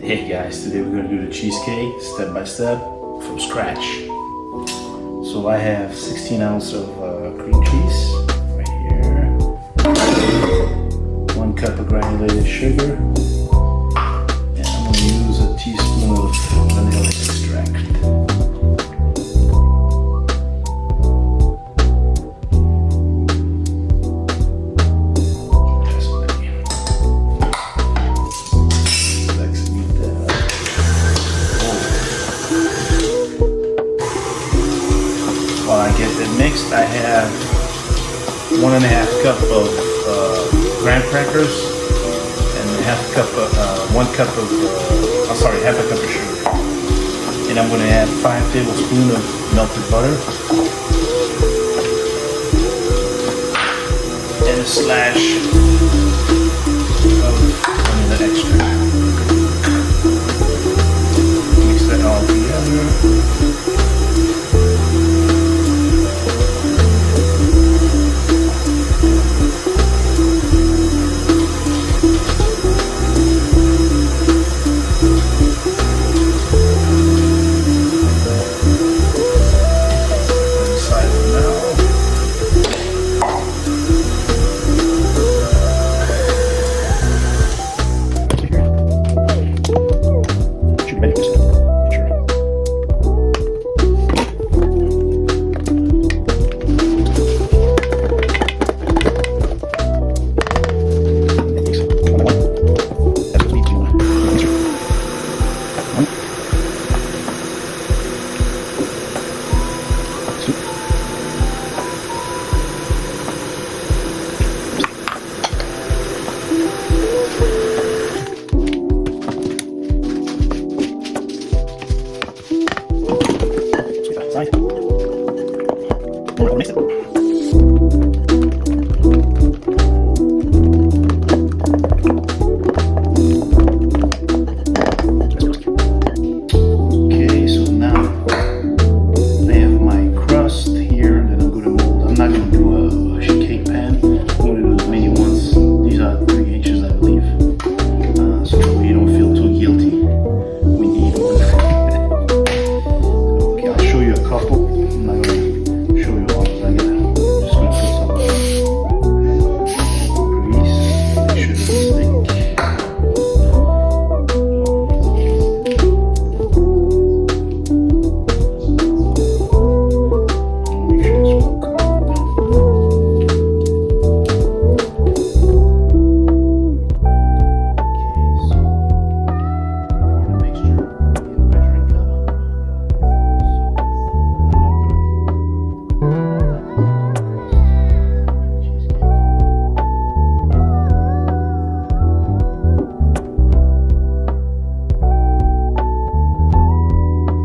Hey guys, today we're gonna do the cheesecake step by step from scratch. So I have 16 ounces of cream cheese right here, 1 cup of granulated sugar, and I'm gonna use a teaspoon of vanilla extract. While I get it mixed, I have 1.5 cup of graham crackers and half a cup of sugar. And I'm going to add 5 tablespoons of melted butter and a slash of vanilla extract. Mix that all together. Mix it. Okay, so now I have my crust here that I'm going to mold. I'm not going to do a cake pan. I'm going to do the mini ones. These are 3 inches, I believe, so you don't feel too guilty when you eat them. Okay, I'll show you a couple. I'm not going to show you all. I'm just going to put some grease. Make sure it doesn't stick. Make sure it's well covered. Okay, so pour the mixture in the measuring cup.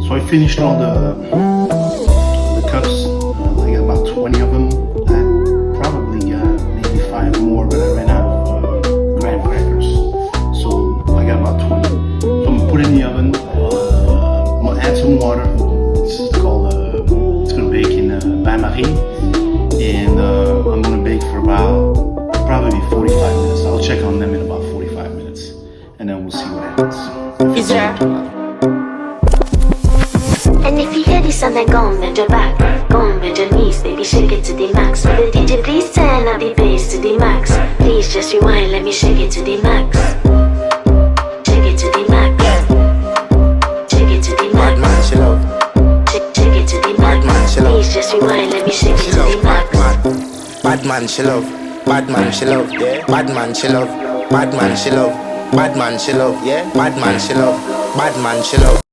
So I finished all the cups. I got about 20 of them. I probably got maybe 5 more, but I ran out of graham crackers. So I got about 20. So I'm gonna put it in the oven. I'm gonna add some water. It's called it's gonna bake in bain-marie, and I'm gonna bake for about probably 45 minutes. I'll check on them in about 45 minutes, and then we'll see what happens. Is there? And if you hear this sound, then go and bend your back, go and bend your knees, baby, shake it to the max. Will the DJ please turn up the bass to the max? Please just rewind, let me shake it to the max. Shake it to the max. Shake it to the max. Bad man, she love. Shake it to the max. Please just rewind, let me shake it She to the love. max. Bad man, she love. Bad man, she love. Bad man, she love. Bad man, she love. Bad man, she love. Bad man, she love. Bad man, she love.